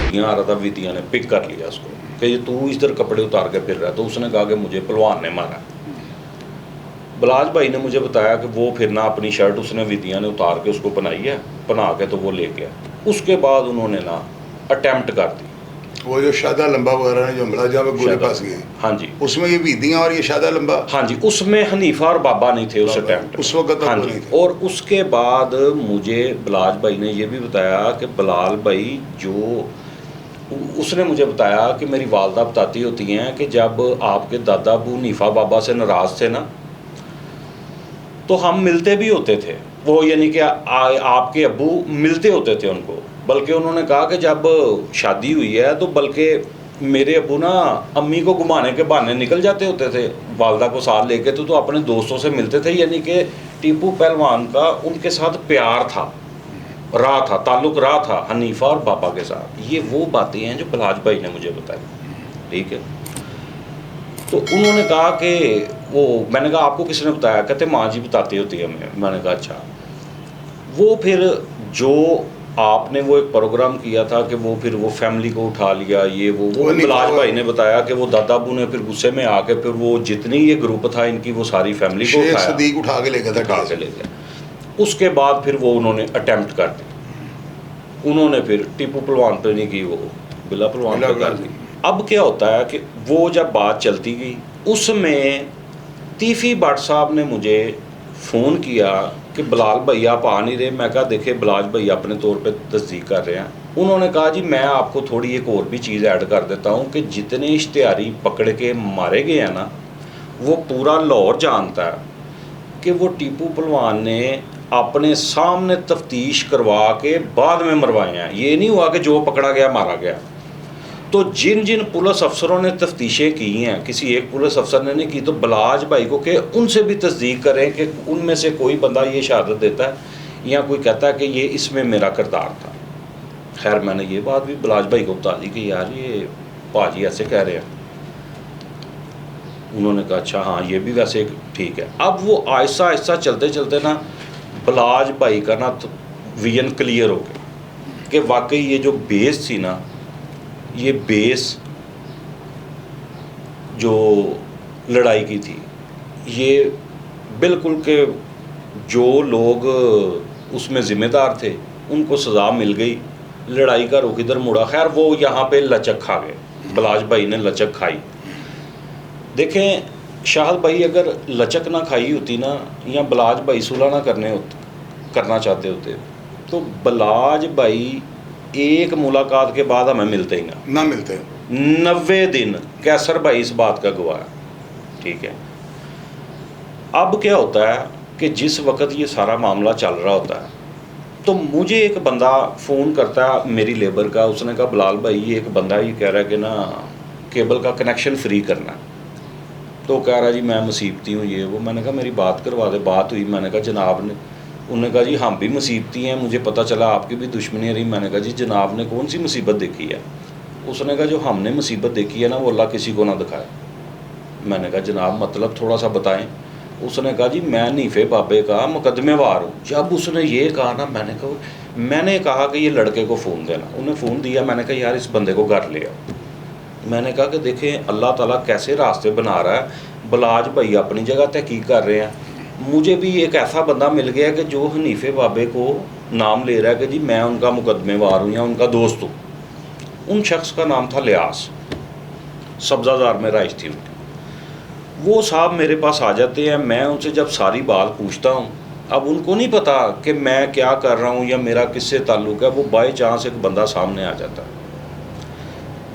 विधियाँ आ रहा था, विधियाँ ने पिक कर लिया उसको कि तू इधर कपड़े उतार के फिर रहा है। तो उसने कहा कि मुझे पहलवान ने मारा। बलाज भाई ने मुझे बताया कि वो फिर ना अपनी शर्ट उसने विधियाँ ने उतार के उसको पहनाई है, पहना के तो वो ले गया। उसके बाद उन्होंने ना अटैम्प्ट कर दी, वो जो शादा लंबा वगैरह ने जो हमला जहाँ पे गोले पास गए, हाँ जी, उसमें ये विधियाँ और ये शादा लंबा, हाँ जी, उसमें हनीफा और बाबा नहीं थे उस अटैम्प्ट उस वक्त, हाँ जी। और उसके बाद मुझे बलाज भाई ने ये भी बताया कि बलाल भाई जो उसने मुझे बताया कि मेरी वालदा बताती होती हैं कि जब आपके दादा अबू हनीफा बाबा से नाराज़ थे ना, तो हम मिलते भी होते थे, वो यानी कि आपके अब्बू मिलते होते थे उनको। बल्कि उन्होंने कहा कि जब शादी हुई है तो बल्कि मेरे अब्बू ना अम्मी को घुमाने के बहाने निकल जाते होते थे वालदा को साथ लेके, तो अपने दोस्तों से मिलते थे। यानी कि टीपू पहलवान का उनके साथ प्यार था, रहा था, ताल्लुक़ रहा था हनीफा और बाबा के साथ। ये वो बातें हैं जो बलाज भाई ने मुझे बताई, ठीक है। तो उन्होंने कहा कि वो, मैंने कहा आपको किसने बताया? कहते माँ जी बताती होती है हमें। मैंने कहा अच्छा। वो फिर जो आपने वो एक प्रोग्राम किया था कि वो फिर वो फैमिली को उठा लिया, ये वो बलाज भाई ने बताया कि वो दादा अबू ने फिर गुस्से में आके फिर वो जितनी ये ग्रुप था इनकी वो सारी फैमिली को उठा के ले गया। उसके बाद फिर वो उन्होंने अटैम्प्ट कर दी, उन्होंने फिर टीपू पहलवान पे नहीं की, वो बिला पहलवान पे कर दी। अब क्या होता है कि वो जब बात चलती गई, उसमें तीफी भट्ट साहब ने मुझे फ़ोन किया कि बलाल भैया आप आ नहीं रहे। मैं कहा देखे बलाज भैया अपने तौर पे तस्दीक कर रहे हैं। उन्होंने कहा जी मैं आपको थोड़ी एक और भी चीज़ ऐड कर देता हूँ कि जितने इश्तिहारी पकड़ के मारे गए हैं ना, वो पूरा लाहौर जानता है कि वो टीपू पहलवान ने अपने सामने तफ्तीश करवा के बाद में मरवाए हैं। ये नहीं हुआ कि जो पकड़ा गया मारा गया। तो जिन जिन पुलिस अफसरों ने तफ्तीशें की हैं, किसी एक पुलिस अफसर ने नहीं की, तो बलाज भाई को कि उनसे भी तस्दीक करें कि उनमें से कोई बंदा ये शहादत देता है या कोई कहता है कि ये इसमें मेरा किरदार था। खैर मैंने ये बात भी बलाज भाई को बता दी कि यार ये पाजी ऐसे कह रहे हैं। उन्होंने कहा अच्छा हाँ ये भी वैसे ठीक है। अब वो आहिस्ता आहिस्ता चलते चलते ना बलाज भाई का ना तो विजन क्लियर हो गया कि वाकई ये जो बेस थी ना, ये बेस जो लड़ाई की थी, ये बिल्कुल के जो लोग उसमें ज़िम्मेदार थे उनको सज़ा मिल गई, लड़ाई का रुख इधर मुड़ा। खैर वो यहाँ पे लचक खा गए, बलाज भाई ने लचक खाई। देखें शाहद भाई अगर लचक ना खाई होती ना, या बलाज भाई सुलह ना करना चाहते होते, तो बलाज भाई एक मुलाकात के बाद हमें मिलते ही ना मिलते 90 दिन कैसर भाई इस बात का गवाह, ठीक है। अब क्या होता है कि जिस वक्त ये सारा मामला चल रहा होता है, तो मुझे एक बंदा फ़ोन करता है मेरी लेबर का। उसने कहा बलाल भाई ये एक बंदा ये कह रहा है कि ना केबल का कनेक्शन फ्री करना है। तो कह रहा जी मैं मुसीबती हूँ ये वो। मैंने कहा मेरी बात करवा दे। बात हुई, मैंने कहा जनाब ने, उन्होंने कहा जी हम भी मुसीबती हैं, मुझे पता चला आपकी भी दुश्मनी रही। मैंने कहा जी जनाब ने कौन सी मुसीबत देखी है? उसने कहा जो हमने मुसीबत देखी है ना वो अल्लाह किसी को ना दिखाए। मैंने कहा जनाब मतलब थोड़ा सा बताएं। उसने कहा जी मैं नीफे बाबे का मुकदमेवार हूँ। जब उसने ये कहा ना, मैंने कहा कि ये लड़के को फ़ोन देना। उन्हें फ़ोन दिया। मैंने कहा यार इस बंदे को घर ले आओ। मैंने कहा कि देखें अल्लाह ताला कैसे रास्ते बना रहा है। बलाज भाई अपनी जगह तहकीक कर रहे हैं, मुझे भी एक ऐसा बंदा मिल गया कि जो हनीफे बाबे को नाम ले रहा है कि जी मैं उनका मुकदमेवार हूँ या उनका दोस्त हूँ। उन शख्स का नाम था लियास, सब्ज़ादार में राइश थी उनकी। वो साहब मेरे पास आ जाते हैं, मैं उनसे जब सारी बात पूछता हूँ, अब उनको नहीं पता कि मैं क्या कर रहा हूँ या मेरा किससे ताल्लुक़ है। वो बाई चांस एक बंदा सामने आ जाता है।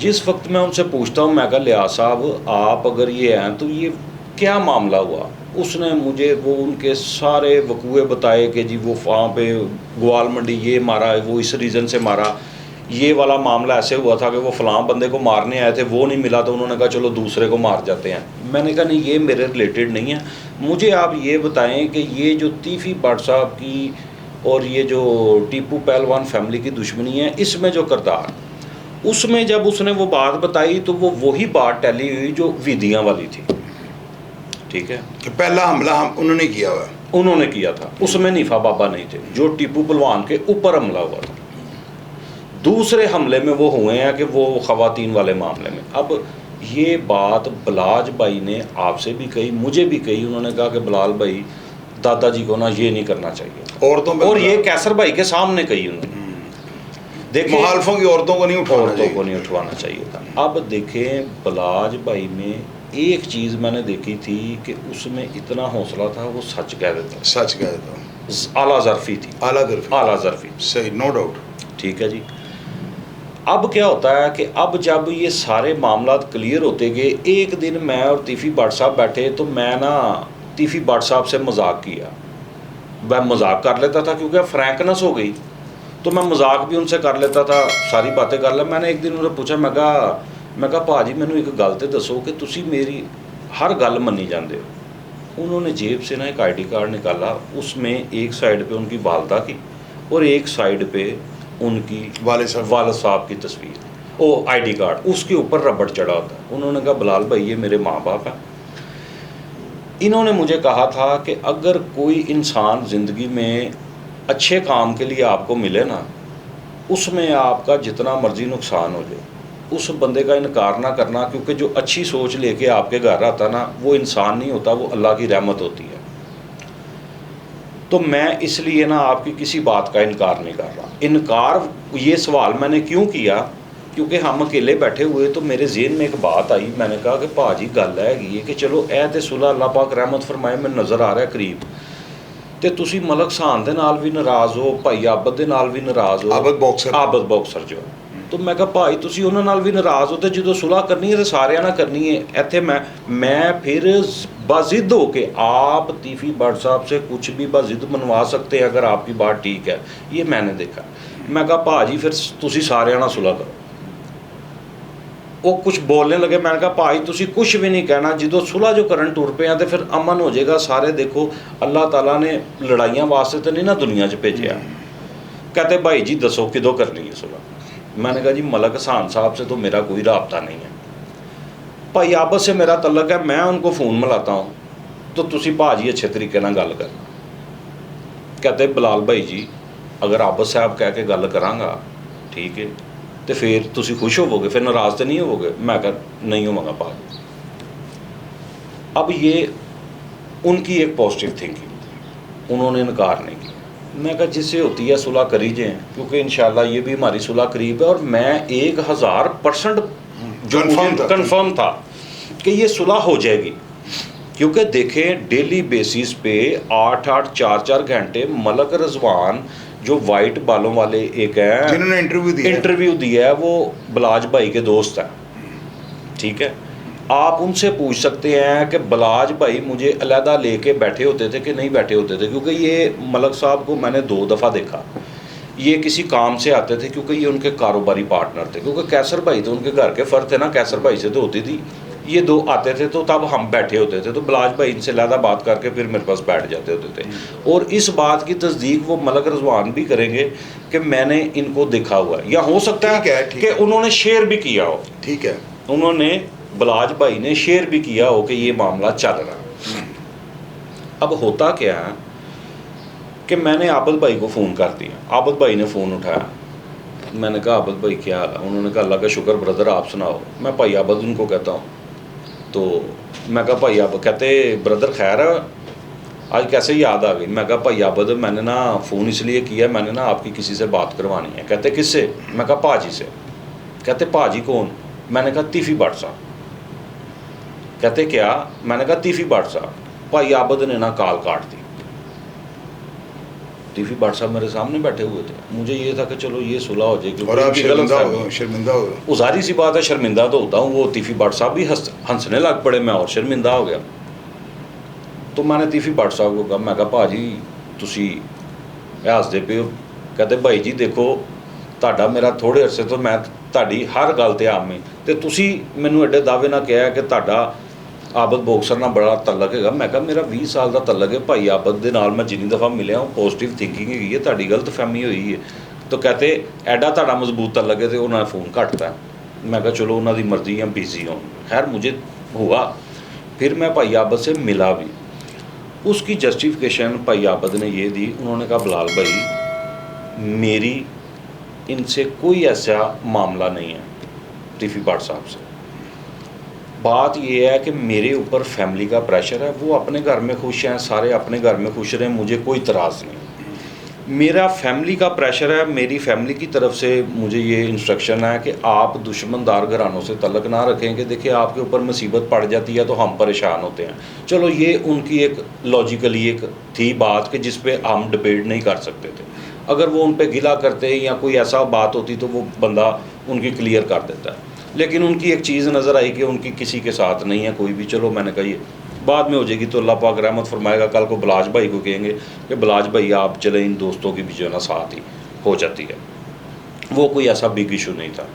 जिस वक्त मैं उनसे पूछता हूँ, मैं कहा लियास साहब आप अगर ये हैं तो ये क्या मामला हुआ? उसने मुझे वो उनके सारे वकूए बताए कि जी वो वहाँ पे ग्वाल मंडी ये मारा है, वो इस रीज़न से मारा, ये वाला मामला ऐसे हुआ था कि वो फ़लाँ बंदे को मारने आए थे, वो नहीं मिला तो उन्होंने कहा चलो दूसरे को मार जाते हैं। मैंने कहा नहीं ये मेरे रिलेटेड नहीं है, मुझे आप ये बताएं कि ये जो तीफी भट्ट साहब की और ये जो टीपू पहलवान फैमिली की दुश्मनी है, इसमें जो किरदार, उसमें जब उसने वो बात बताई तो वो वही बात टैली हुई जो विधियाँ वाली थी, ठीक है, कि पहला हमला उन्होंने किया हुआ, उन्होंने किया था। उसमें नीफा बाबा नहीं थे, जो टीपू पहलवान के ऊपर हमला हुआ था। दूसरे हमले में वो हुए हैं कि वो ख़वातीन वाले मामले में। अब ये बात बलाज भाई ने आपसे भी कही, मुझे भी कही। उन्होंने कहा कि बिलाल भाई दादाजी को ना ये नहीं करना चाहिए, औरतों पे और ये कैसर भाई के सामने कही उन्होंने। देखिए मुखालफों की औरतों को नहीं उठाना औरतों चाहिए। को नहीं उठवाना चाहिए था। अब देखें बलाज भाई में एक चीज़ मैंने देखी थी कि उसमें इतना हौसला था, वो सच कह देता, सच कह देता हूँ, आला ज़रफ़ी थी, आला दरफी, आला ज़रफ़ी। सही, नो डाउट। ठीक है जी। अब क्या होता है कि अब जब ये सारे मामला क्लियर होते गए, एक दिन मैं और तीफ़ी भट्ट साहब बैठे तो मैं ना तीफ़ी भट्ट साहब से मजाक किया। मैं मजाक कर लेता था क्योंकि अब फ्रैंकनेस हो गई, तो मैं मजाक भी उनसे कर लेता था, सारी बातें कर ले। मैंने एक दिन उन्हें पूछा, मैं कहा भाजी मैनू एक गल तो दसो कि तुसी मेरी हर गल मनी जाते हो। उन्होंने जेब से ना एक ID कार्ड निकाला, उसमें एक साइड पे उनकी वालदा की और एक साइड पे उनकी वालिद साहब की तस्वीर, वो ID कार्ड, उसके ऊपर रबड़ चढ़ा होता है। उन्होंने कहा बिलाल भाई ये मेरे माँ बाप हैं। इन्होंने मुझे कहा था कि अगर कोई इंसान ज़िंदगी में अच्छे काम के लिए आपको मिले ना, उसमें आपका जितना मर्जी नुकसान हो जाए, उस बंदे का इनकार ना करना, क्योंकि जो अच्छी सोच लेके आपके घर आता ना, वो इंसान नहीं होता, वो अल्लाह की रहमत होती है। तो मैं इसलिए ना आपकी किसी बात का इनकार नहीं कर रहा। इनकार ये सवाल मैंने क्यों किया, क्योंकि हम अकेले बैठे हुए तो मेरे ज़हन में एक बात आई। मैंने कहा कि भाजी गल है कि चलो ए ते सुलह अल्लाह पाक रहमत फरमाए मैं नज़र आ रहा करीब, तो तुसी मलक साहन दे नाल भी नाराज़ हो, भाई आबद दे नाल भी नाराज़ हो, आबद बॉक्सर जो। तो मैं कहा भाई तुसी उन्हां नाल भी नाराज़ हो, तो जो सुलह करनी है तो सारियां नाल करनी है। इत्थे मैं फिर बाजिद हो के आप तीफ़ी भट्ट साहब से कुछ भी बाजिद मनवा सकते हैं अगर आपकी बात ठीक है, ये मैंने देखा। मैं कहा भाजी फिर तुसी सारियां नाल सुलह करो। वो कुछ बोलने लगे, मैंने कहा भाई तुसी कुछ भी नहीं कहना, जो सुलह जो करन टुर पे हैं तो फिर अमन हो जाएगा सारे। देखो अल्लाह ताला ने लड़ाइयाँ वास्ते तो नहीं ना दुनिया च भेजा। कहते भाई जी दसो किदों करनी है सुलह। मैंने कहा जी मलक हसान साहब से तो मेरा कोई रबता नहीं है, भाई आबद से मेरा तल्लक है, मैं उनको फ़ोन मिलाता हूँ, तो तुसी भाजी अच्छे तरीके नाल गल करना। कहते बिलाल भाई जी अगर आबद साहब कह के गल करांगा ठीक है, तो फिर तुसी खुश होवोगे, फिर नाराज़ तो नहीं होवोगे। मैं कहा नहीं होवांगा भाजी। अब ये उनकी एक पॉजिटिव थिंकिंग थी, उन्होंने इनकार नहीं किया। मैं कहा जिससे होती है सुलह करी जाए, क्योंकि इंशाल्लाह ये भी हमारी सुलह करीब है। और मैं 1000% जो कन्फर्म था कि ये सुलह हो जाएगी, क्योंकि देखें डेली बेसिस पे 8-8 4-4 घंटे मलक रिजवान जो वाइट बालों वाले एक हैं जिन्होंने इंटरव्यू दिया है, वो बलाज भाई के दोस्त हैं। ठीक है, आप उनसे पूछ सकते हैं कि बलाज भाई मुझे अलहदा लेके बैठे होते थे कि नहीं बैठे होते थे, क्योंकि ये मलक साहब को मैंने 2 दफ़ा देखा। ये किसी काम से आते थे, क्योंकि ये उनके कारोबारी पार्टनर थे, क्योंकि कैसर भाई तो उनके घर के फ़र्द थे ना, कैसर भाई से तो होती थी। ये 2 आते थे तो तब हम बैठे होते थे, तो बलाज भाई इनसे अलहदा बात करके फिर मेरे पास बैठ जाते होते थे। और इस बात की तस्दीक वो मलक रिजवान भी करेंगे कि मैंने इनको देखा हुआ है, या हो सकता है कि उन्होंने शेयर भी किया हो। ठीक है, उन्होंने बलाज भाई ने शेयर भी किया हो कि ये मामला चल रहा। अब होता क्या है कि मैंने आबद भाई को फ़ोन कर दिया, आबद भाई ने फ़ोन उठाया। मैंने कहा आबद भाई क्या हाल है? उन्होंने कहा अल्लाह का शुक्र ब्रदर आप सुनाओ। मैं भाई आबद उनको कहता हूँ। तो मैं कहा भाई आबद, कहते ब्रदर खैर है, आज कैसे याद आ गई? मैं कहा भाई आबद मैंने ना फ़ोन इसलिए किया, मैंने ना आपकी किसी से बात करवानी है। कहते किससे? मैं कहा भाजी से। कहते भाजी कौन? मैंने कहा तीफ़ी भट्ट साहब। कहते क्या? मैंने कहा तीफ़ी भट्ट साहब। भाई आबद ने ना कॉल काट दी। तीफ़ी भट्ट साहब मेरे सामने बैठे हुए थे, मुझे ये था कि चलो ये सुलह हो जाएगी। और आप शर्मिंदा हो गए। वो ज़ाहिर सी बात है शर्मिंदा तो होता हूँ। वो तीफ़ी भट्ट साहब भी हंसने लग पड़े, मैं और शर्मिंदा हो गया। तो मैंने तीफ़ी भट्ट साहब को कहा, मैं कहा भाजी तुसी हसदे पे हो। कहते भाई जी देखो ਤੁਹਾਡਾ मेरा थोड़े अरसे तो मैं ਤੁਹਾਡੀ हर गल ते आमी ते तुसी मैनू एडे दावे ना कहा कि ਤੁਹਾਡਾ आबद बॉक्सर नाल बड़ा तल्लक है। मैं कहा मेरा 20 साल का तल्लक है भाई आबद दे नाल, मैं जिन्नी दफ़ा मिलिया वो पॉजिटिव थिंकिंग है, ਤੁਹਾਡੀ गलत फहमी हुई है। तो कहते एडा ਤੁਹਾਡਾ मजबूत तल्लक है, तो उन्होंने फ़ोन घटता। मैं कहा चलो उन्होंने मर्जी या बिजी हो। खैर मुझे हुआ, फिर मैं भाई आबद से मिला भी। उसकी जस्टिफिकेशन भाई आबद ने ये दी, उन्होंने कहा बिलाल भाई मेरी इनसे कोई ऐसा मामला नहीं है टीफी भट्ट साहब से। बात ये है कि मेरे ऊपर फैमिली का प्रेशर है, वो अपने घर में खुश हैं, सारे अपने घर में खुश रहें, मुझे कोई इतराज़ नहीं। मेरा फैमिली का प्रेशर है, मेरी फैमिली की तरफ से मुझे ये इंस्ट्रक्शन है कि आप दुश्मनदार घरानों से तल्लक ना रखें कि देखिए आपके ऊपर मुसीबत पड़ जाती है तो हम परेशान होते हैं। चलो ये उनकी एक लॉजिकली एक थी बात कि जिस पे हम डिबेट नहीं कर सकते थे। अगर वो उन पे गिला करते या कोई ऐसा बात होती तो वो बंदा उनकी क्लियर कर देता है, लेकिन उनकी एक चीज़ नज़र आई कि उनकी किसी के साथ नहीं है कोई भी। चलो मैंने कहा ये बाद में हो जाएगी तो अल्लाह पाक रहमत फरमाएगा, कल को बलाज भाई को कहेंगे कि बलाज भाई आप चले, इन दोस्तों की भी जो है ना साथ ही हो जाती है। वो कोई ऐसा बिग इशू नहीं था।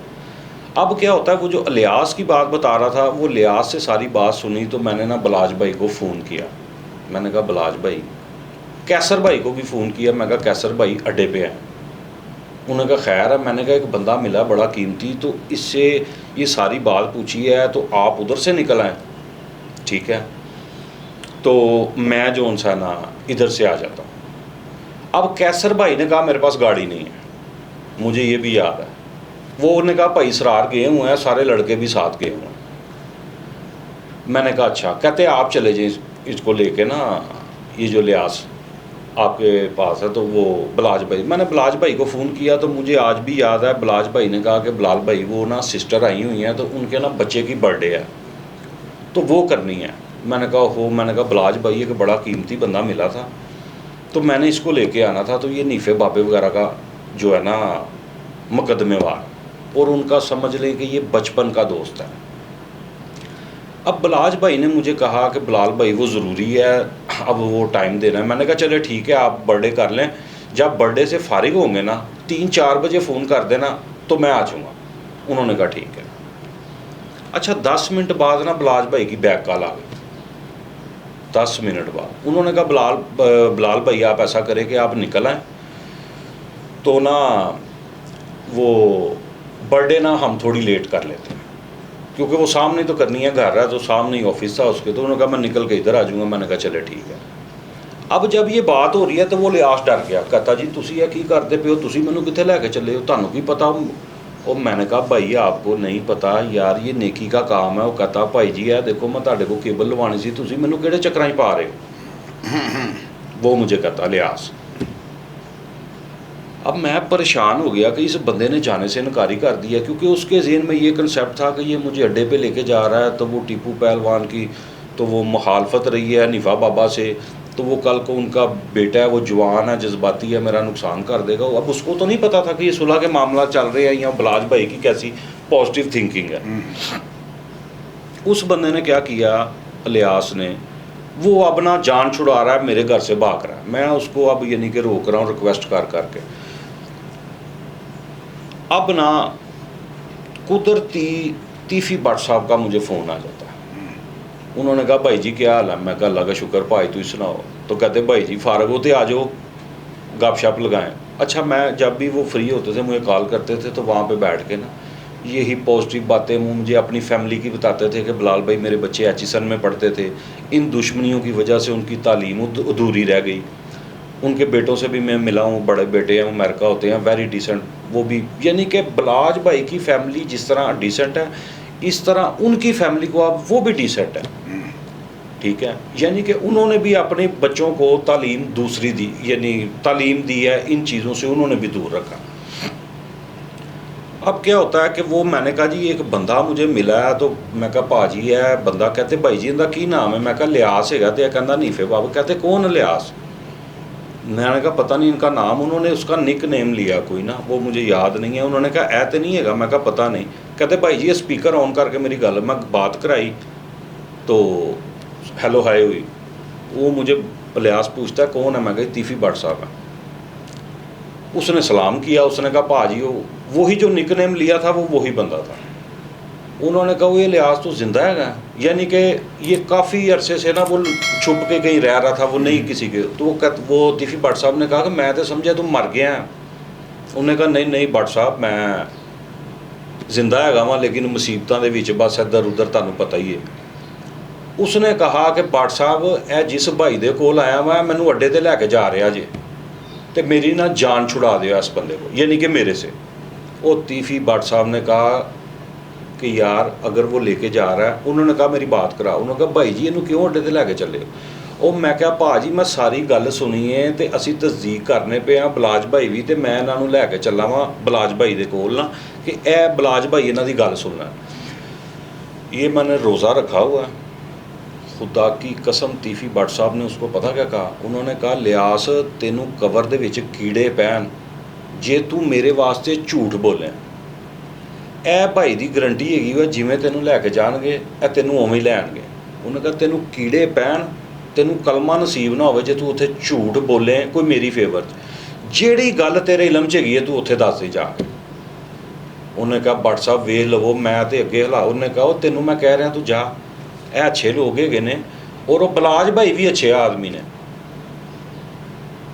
अब क्या होता है, वो जो लियास की बात बता रहा था, वो लियास से सारी बात सुनी तो मैंने ना बलाज भाई को फ़ोन किया। मैंने कहा बलाज भाई, कैसर भाई को भी फ़ोन किया, मैं कहा कैसर भाई अड्डे पे हैं। उन्होंने कहा खैर है। मैंने कहा एक बंदा मिला बड़ा कीमती, तो इससे ये सारी बात पूछी है तो आप उधर से निकल आएँ, ठीक है, तो मैं जो सा ना इधर से आ जाता हूँ। अब कैसर भाई ने कहा मेरे पास गाड़ी नहीं है, मुझे ये भी याद है। वो उन्होंने कहा भाई सरार गए हुए हैं, सारे लड़के भी साथ गए हुए हैं। मैंने कहा अच्छा। कहते आप चले जाइए इसको लेके ना, ये जो लियास आपके पास है, तो वो बलाज भाई, मैंने बलाज भाई को फ़ोन किया तो मुझे आज भी याद है बलाज भाई ने कहा कि बलाल भाई वो ना सिस्टर आई हुई हैं तो उनके ना बच्चे की बर्थडे है तो वो करनी है। मैंने कहा बलाज भाई एक बड़ा कीमती बंदा मिला था तो मैंने इसको लेके आना था, तो ये नीफे बाबे वगैरह का जो है ना मुकदमेवार, और उनका समझ लें कि ये बचपन का दोस्त है। अब बलाज भाई ने मुझे कहा कि बलाल भाई वो ज़रूरी है, अब वो टाइम देना है। मैंने कहा चले ठीक है आप बर्थडे कर लें, जब बर्थडे से फारिग होंगे ना 3-4 बजे फ़ोन कर देना तो मैं आ जाऊँगा। उन्होंने कहा ठीक है। अच्छा 10 मिनट बाद ना बलाज भाई की बैक कॉल आ गई। 10 मिनट बाद उन्होंने कहा बलाल भाई आप ऐसा करें कि आप निकल आएँ, तो ना वो बर्थडे ना हम थोड़ी लेट कर लेते हैं, क्योंकि वो सामने तो करनी है, घर है तो सामने ही ऑफिस था उसके। तो उन्होंने कहा मैं निकल के इधर आ जाऊँगा। मैंने कहा चले ठीक है। अब जब ये बात हो रही है तो वो लियास डर गया, कहता जी तुसी ये की करते पे हो, तुसी मैनू कित्थे लैके चले हो, तुहानू की पता। और मैंने कहा भाई आपको नहीं पता यार, ये नेकी का काम है। वो कहता भाई जी है देखो मैं तुहाडे को केबल लवानी सी, तुसी मैनू किहड़े चक्करां 'च पा रहे हो। वो मुझे कहता लियास। अब मैं परेशान हो गया कि इस बंदे ने जाने से इनकारी कर दिया, क्योंकि उसके ज़हन में ये कंसेप्ट था कि ये मुझे अड्डे पे लेके जा रहा है, तो वो टीपू पहलवान की तो वो मुखालफत रही है हनीफा बाबा से, तो वो कल को उनका बेटा है वो जवान है जज्बाती है, मेरा नुकसान कर देगा। अब उसको तो नहीं पता था कि ये सुलह के मामला चल रहे हैं या बलाज भाई की कैसी पॉजिटिव थिंकिंग है। उस बंदे ने क्या किया, लियास ने, वो अब ना जान छुड़ा रहा है, मेरे घर से भाग रहा है। मैं उसको अब यानी कि रोक रहा हूँ रिक्वेस्ट कर करके। अब ना कुदरती टीफी भट्ट साहब का मुझे फ़ोन आ जाता है। उन्होंने कहा भाई जी क्या हाल है। मैं कहा अल्लाह का शुक्र भाई तू सुनाओ। तो कहते भाई जी फारग होते आ जाओ गपशप लगाएं। अच्छा मैं जब भी वो फ्री होते थे मुझे कॉल करते थे तो वहाँ पे बैठ के ना यही पॉजिटिव बातें मुझे अपनी फैमिली की बताते थे कि बिलाल भाई मेरे बच्चे एचिसन में पढ़ते थे, इन दुश्मनियों की वजह से उनकी तालीम अधूरी रह गई। उनके बेटों से भी मैं मिला हूँ, बड़े बेटे हैं अमेरिका होते हैं, वेरी डिसेंट वो भी, यानी कि बलाज भाई की फैमिली जिस तरह डिसेंट है इस तरह उनकी फैमिली को अब वो भी डिसेंट है, ठीक है। यानी कि उन्होंने भी अपने बच्चों को तालीम दूसरी दी, यानी तालीम दी है, इन चीज़ों से उन्होंने भी दूर रखा। अब क्या होता है कि वो मैंने कहा जी एक बंदा मुझे मिला है, तो मैं कहा भाजी है बंदा, कहते भाई जी इनका की नाम है। मैं कहा लियास है, तो कहता नीफे बाबू। कहते कौन है लियास। मैंने कहा पता नहीं इनका नाम, उन्होंने उसका निक नेम लिया कोई ना, वो मुझे याद नहीं है। उन्होंने कहा ऐ तो नहीं है। मैं कहा पता नहीं। कहते भाई जी स्पीकर ऑन करके मेरी गल, मैं बात कराई तो हेलो हाय हुई। वो मुझे लियास पूछता है कौन है। मैं कहा टीफी भट्ट साहब है। उसने सलाम किया, उसने कहा भाजी वही जो निक नेम लिया था वो वही बंदा था। उन्होंने कहा ये लियास तो जिंदा है, यानी कि ये काफ़ी अरसे से ना वो छुप के कहीं रह रहा था, वो नहीं किसी के। तो वो टीफी भट्ट साहब ने कहा कि मैं तो समझा तुम मर गया है। उन्होंने कहा नहीं नहीं भट्ट साहब मैं जिंदा है वहाँ, लेकिन मुसीबतों के विच बस इधर उधर तुहानू पता ही है। उसने कहा कि भट्ट साहब ए जिस भाई दे कोल आया मैं मैनू अड्डे ते लैके जा रहा जे, तो मेरी ना जान छुड़ा दिया इस बंदे को, यानी कि मेरे से। वो तीफी भट्ट साहब ने कहा कि यार अगर वो लेके जा रहा है, उन्होंने कहा मेरी बात करा, उन्होंने कहा भाई जी ਇਹਨੂੰ ਕਿਉਂ ਅੱਡੇ ਤੇ ਲੈ ਕੇ ਚੱਲੇ ਉਹ ਮੈਂ ਕਿਹਾ ਭਾਜੀ ਮੈਂ ਸਾਰੀ ਗੱਲ ਸੁਣੀ ਹੈ ਤੇ ਅਸੀਂ ਤਸਦੀਕ ਕਰਨੇ ਪਏ ਆ ਬਲਾਜ ਭਾਈ ਵੀ ਤੇ ਮੈਂ ਇਹਨਾਂ ਨੂੰ ਲੈ ਕੇ ਚੱਲਾ ਵਾਂ ਬਲਾਜ ਭਾਈ ਦੇ ਕੋਲ ਨਾ कि ए बलाज भाई ਇਹਨਾਂ ਦੀ ਗੱਲ सुनना। ये मैंने रोज़ा रखा हुआ है, खुदा की कसम तीफी भट्ट साहब ने उसको पता क्या कहा, उन्होंने कहा लियास तेनू कवर दे विच कीड़े पैन जे तू मेरे वास्ते झूठ बोले ए भाई की गारंटी हैगी वा जिमें तेनू लैके जाएंगे ए तेनू उवें ही लैणगे। उन्होंने कहा तेनू कीड़े पैन तेनू कलमा नसीब ना हो जे तू उत्थे झूठ बोले कोई मेरी फेवर जिहड़ी गल तेरे इलम च हैगी है तू उत्थे दस दे जाके। उन्हें कहा भट्ट साहब वेख लवो मैं तो अगे हिला, उन्हें कहा तेनू मैं कह रहा तू जा, ए अच्छे लोग है ने और वो बलाज भाई भी अच्छे आदमी ने।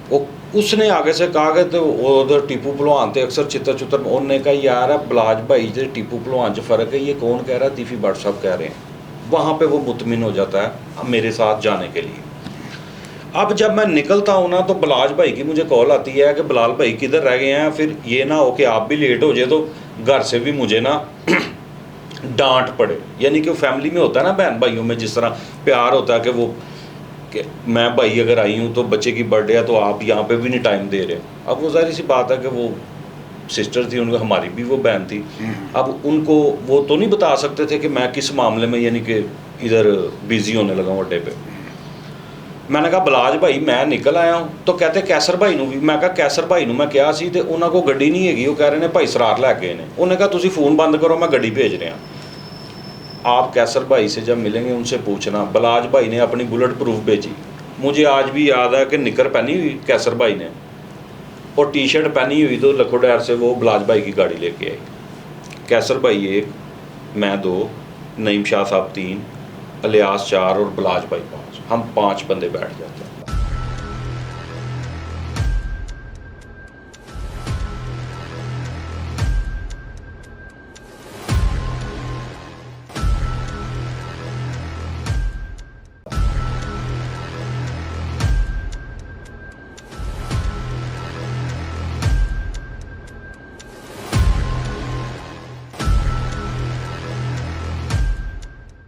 वो उसने आगे से कहा कि तो उधर टीपू पहलवान तो अक्सर चित्र चुत्र, उन्होंने कहा यार बलाज भाई से टीपू पहलवान च फ़र्क है, ये कौन कह रहा है, तीफी भट्ट साहब कह रहे हैं। वहाँ पे वो मुतमिन हो जाता है मेरे साथ जाने के लिए। अब जब मैं निकलता हूँ ना तो बलाज भाई की मुझे कॉल आती है कि बिलाल भाई किधर रह गए हैं, फिर ये ना हो कि आप भी लेट हो जाए तो घर से भी मुझे ना डांट पड़े। यानी कि फैमिली में होता है ना बहन भाइयों में जिस तरह प्यार होता है कि वो कि मैं भाई अगर आई हूँ तो बच्चे की बर्थडे है तो आप यहाँ पे भी नहीं टाइम दे रहे। अब वो जाहिर सी बात है कि वो सिस्टर थी उनको, हमारी भी वो बहन थी, अब उनको वो तो नहीं बता सकते थे कि मैं किस मामले में यानी कि इधर बिजी होने लगा हूँ अड्डे पे। मैंने कहा बलाज भाई मैं निकल आया हूँ, तो कहते कैसर भाई नूं भी, मैं कहा कैसर भाई नूं मैं कहा सी ते उन्हां कोल गड्डी नहीं हैगी, वो कह रहे ने भाई सरार लैके ने। उन्हें कहा तुसीं फ़ोन बंद करो मैं गड्डी भेज रहा। आप कैसर भाई से जब मिलेंगे उनसे पूछना, बलाज भाई ने अपनी बुलेट प्रूफ भेजी। मुझे आज भी याद है कि निकर पहनी हुई कैसर भाई ने और टी शर्ट पहनी हुई तो लखोडैर से वो बलाज भाई की गाड़ी लेके आई। कैसर भाई 1, मैं 2, नईम शाह साहब 3, इलियास 4 और बलाज भाई 5, हम 5 बंदे बैठ जाते हैं।